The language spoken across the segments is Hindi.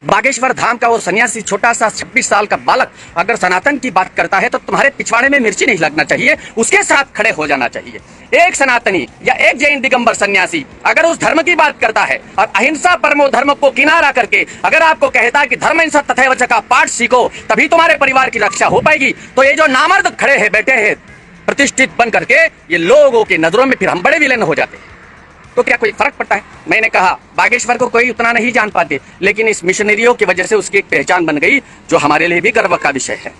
बागेश्वर धाम का वो सन्यासी छोटा सा 26 साल का बालक अगर सनातन की बात करता है तो तुम्हारे पिछवाड़े में मिर्ची नहीं लगना चाहिए, उसके साथ खड़े हो जाना चाहिए। एक सनातनी या एक जैन दिगंबर सन्यासी अगर उस धर्म की बात करता है और अहिंसा परमो धर्म को किनारा करके अगर आपको कहता है कि धर्म हिंसा तथैवच का पाठ सीखो तभी तुम्हारे परिवार की रक्षा हो पाएगी, तो ये जो नामर्द खड़े हैं बैठे हैं प्रतिष्ठित बन करके, ये लोगों की नजरों में फिर हम बड़े विलेन हो जाते हैं। तो क्या कोई फर्क पड़ता है? मैंने कहा बागेश्वर को कोई उतना नहीं जान पाते, लेकिन इस मिशनरियों की वजह से उसकी एक पहचान बन गई जो हमारे लिए भी गर्व का विषय है।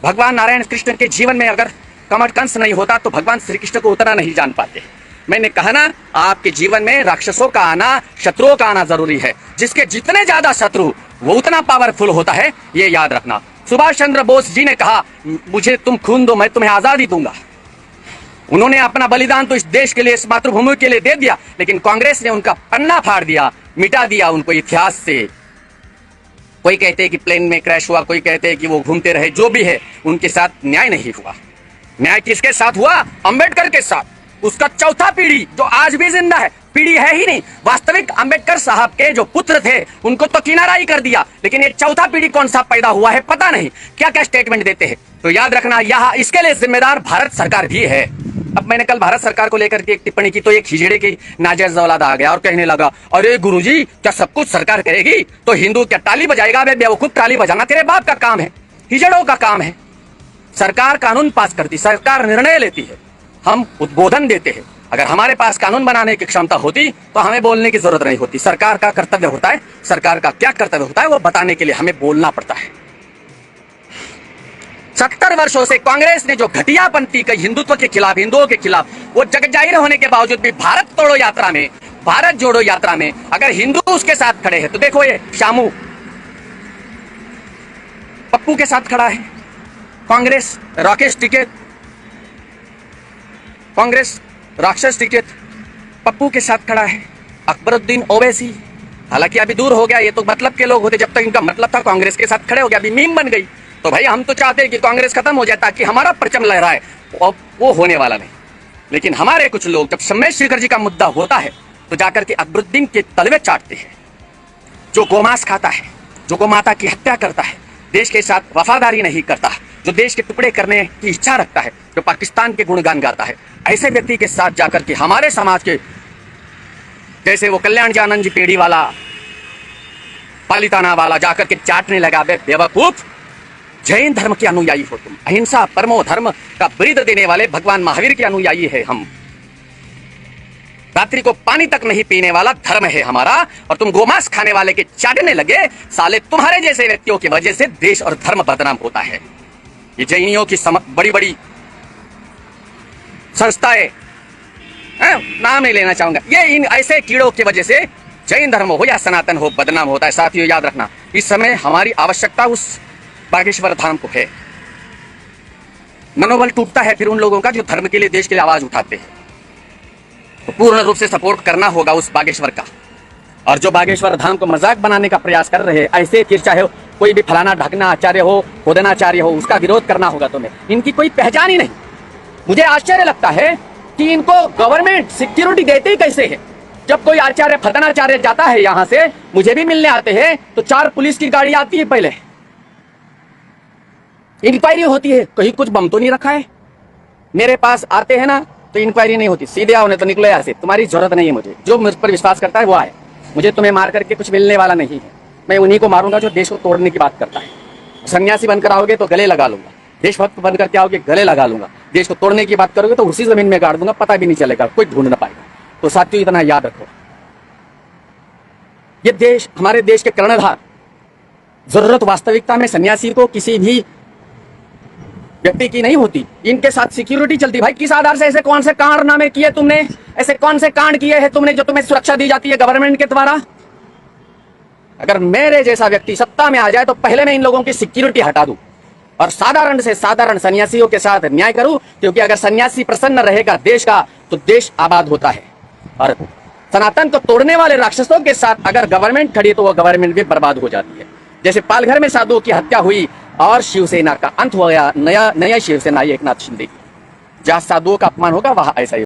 भगवान नारायण कृष्ण के जीवन में अगर कमर कंस नहीं होता तो भगवान श्री कृष्ण को उतना नहीं जान पाते। मैंने कहा ना, आपके जीवन में राक्षसों का आना, शत्रुओं का आना जरूरी है। जिसके जितने ज्यादा शत्रु वो उतना पावरफुल होता है, ये याद रखना। सुभाष चंद्र बोस जी ने कहा, मुझे तुम खून दो मैं तुम्हें आजादी दूंगा। उन्होंने अपना बलिदान तो इस देश के लिए, इस मातृभूमि के लिए दे दिया, लेकिन कांग्रेस ने उनका पन्ना फाड़ दिया, मिटा दिया उनको इतिहास से। कोई कहते हैं कि प्लेन में क्रैश हुआ, कोई कहते हैं कि वो घूमते रहे, जो भी है उनके साथ न्याय नहीं हुआ। न्याय किसके साथ हुआ? अंबेडकर के साथ। उसका चौथा पीढ़ी जो आज भी जिंदा है, पीढ़ी है ही नहीं, वास्तविक अंबेडकर साहब के जो पुत्र थे उनको तो किनारा ही कर दिया, लेकिन ये चौथा पीढ़ी कौन सा पैदा हुआ है पता नहीं। क्या क्या स्टेटमेंट देते हैं। तो याद रखना, यहाँ इसके लिए जिम्मेदार भारत सरकार भी है। अब मैंने कल भारत सरकार को लेकर के एक टिप्पणी की तो एक हिजड़े की नाजायज औलाद आ गया और कहने लगा, अरे गुरुजी क्या सब कुछ सरकार करेगी तो हिंदू क्या ताली बजाएगा? बे बेवकूफ, ताली बजाना तेरे बाप का काम है, हिजड़ों का काम है। सरकार कानून पास करती, सरकार निर्णय लेती है, हम उद्बोधन देते हैं। अगर हमारे पास कानून बनाने की क्षमता होती तो हमें बोलने की जरूरत नहीं होती। सरकार का कर्तव्य होता है, सरकार का क्या कर्तव्य होता है वो बताने के लिए हमें बोलना पड़ता है। 70 वर्षों से कांग्रेस ने जो घटियापंथी कई हिंदुत्व के खिलाफ, हिंदुओं के खिलाफ, वो जग जाहिर होने के बावजूद भी भारत तोड़ो यात्रा में, भारत जोड़ो यात्रा में अगर हिंदू उसके साथ खड़े हैं तो देखो ये शामू पप्पू के साथ खड़ा है, कांग्रेस राकेश टिकैत, कांग्रेस राक्षस टिकैत पप्पू के साथ खड़ा है। अकबरुद्दीन ओवैसी, हालांकि अभी दूर हो गया, ये तो मतलब के लोग होते, जब तक इनका मतलब था कांग्रेस के साथ खड़े हो गया, अभी मीम बन गई। तो भाई हम तो चाहते हैं कि कांग्रेस खत्म हो जाए ताकि हमारा परचम लहराए, वो होने वाला नहीं। लेकिन हमारे कुछ लोग जब सम्मेश शेखर जी का मुद्दा होता है तो जाकर के अकबरुद्दीन के तलवे चाटते हैं। जो गोमांस खाता है, जो गोमाता की हत्या करता है, देश के साथ वफादारी नहीं करता, जो देश के टुकड़े करने की इच्छा रखता है, जो पाकिस्तान के गुणगान गाता है, ऐसे व्यक्ति के साथ जाकर के हमारे समाज के, जैसे वो कल्याण जी आनंद जी पेड़ी वाला, पालिताना वाला जाकर के चाटने लगा, बेवकूफ, जैन धर्म के अनुयायी हो तुम, अहिंसा परमो धर्म का ब्रीद देने वाले भगवान महावीर के अनुयायी है हम। रात्रि को पानी तक नहीं पीने वाला धर्म है हमारा, और तुम गोमांस खाने वाले के चाटने लगे। साले तुम्हारे जैसे व्यक्तियों की वजह से देश और धर्म बदनाम होता है। ये जैनियों की बड़ी बड़ी संस्थाएं, नाम नहीं लेना चाहूंगा, ये इन ऐसे कीड़ों की वजह से जैन धर्म हो या सनातन हो बदनाम होता है। साथियों याद रखना, इस समय हमारी आवश्यकता उस बागेश्वर धाम को है। मनोबल टूटता है फिर उन लोगों का जो धर्म के लिए, देश के लिए आवाज उठाते हैं। तो पूर्ण रूप से सपोर्ट करना होगा उस बागेश्वर का। और जो बागेश्वर धाम को मजाक बनाने का प्रयास कर रहे हैं, ऐसे फिर चाहे कोई भी फलाना ढकना आचार्य हो, खोदनाचार्य हो, उसका विरोध करना होगा तुम्हें। इनकी कोई पहचान ही नहीं। मुझे आश्चर्य लगता है कि इनको गवर्नमेंट सिक्योरिटी देते ही कैसे है। जब कोई आचार्य फतनाचार्य जाता है यहाँ से, मुझे भी मिलने आते हैं, तो 4 पुलिस की गाड़ी आती है, पहले इंक्वायरी होती है, कहीं कुछ बम तो नहीं रखा है। मेरे पास आते हैं ना तो इंक्वायरी नहीं होती, सीधे आओ नहीं तो निकलो यहाँ से, तुम्हारी जरूरत नहीं है मुझे। जो मुझ पर विश्वास करता है वो आए, मुझे तुम्हें मार करके कुछ मिलने वाला नहीं है। मैं उन्हीं को मारूंगा जो देश को तोड़ने की बात करता है। सन्यासी बनकर आओगे तो गले लगा लूंगा, देशभक्त बन करके आओगे गले लगा लूंगा, देश को तोड़ने की बात करोगे तो उसी जमीन में गाड़ दूंगा, पता भी नहीं चलेगा, कोई ढूंढ ना पाएगा। तो साथियों इतना याद रखो, ये देश हमारे देश के कर्णधार, जरूरत वास्तविकता में सन्यासी को किसी भी व्यक्ति की नहीं होती, इनके साथ सिक्योरिटी चलती। भाई किस आधार से ऐसे कौन से कारनामे किए तुमने, ऐसे कौन से कांड किए हैं तुमने जो तुम्हें सुरक्षा दी जाती है गवर्नमेंट के द्वारा? अगर मेरे जैसा व्यक्ति सत्ता में आ जाए तो पहले मैं इन लोगों की सिक्योरिटी हटा दूं और साधारण से साधारण सन्यासियों के साथ न्याय करूं, क्योंकि अगर सन्यासी प्रसन्न रहेगा देश का तो देश आबाद होता है। और सनातन को तोड़ने वाले राक्षसों के साथ अगर गवर्नमेंट खड़ी है तो वह गवर्नमेंट भी बर्बाद हो जाती है। जैसे पालघर में साधुओं की हत्या हुई और शिवसेना का अंत हो गया, नया शिवसेना एकनाथ शिंदे की। जहां साधुओं का अपमान होगा वहां ऐसा ही